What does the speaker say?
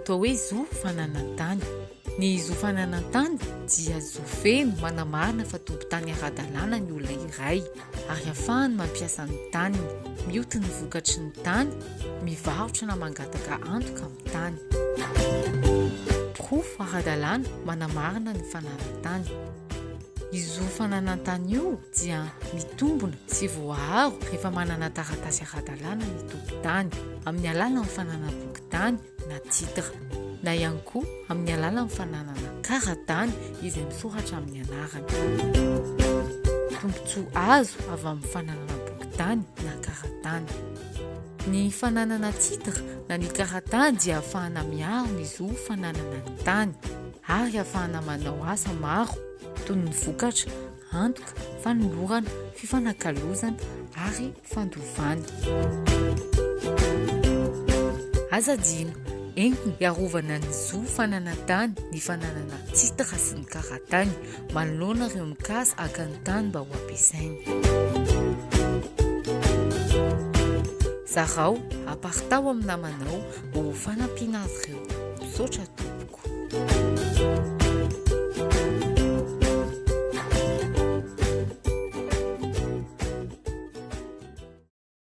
atao hoe zo fananantany. Ny zo fananantany dia zo feno manamarina fa tompon-tany ara-dalàna ny olona iray ary ahafahany mampiasa ny taniny, mioty ny vokatry ny tany, mivarotra na mangataka antoka amin'ny tany. Profo ara-dalàna manamarina ny fananantany. Izo fananantany io dia mitombona sy voaharo rehefa manana taratasy ara-dalàna ny tompon-tany amin'ny alalan'ny fanana-boky tany na titra, na ihany koa amin'ny alalan'ny fananana kara-tany izay misoratra amin'ny anarany. Tombontsoa azo avy amin'ny fananana boky tany na kara-tany. Ny fananana titra na ny kara-tany dia ahafahana miaro ny zo fananana ny tany ary ahafahana manao asa maro toy ny vokatra, antoka, fanolorana, fifanakalozana ary fandovana. Aza dino, entiny iarovana ny zo fananantany ny fananana titra sy ny kara-tany manoloana ireo mikasa haka ny tany mba ho ampiasainy. Zarao apartao amin'ny namanao ho fanampiana azy ireo. Misaotra tompoko.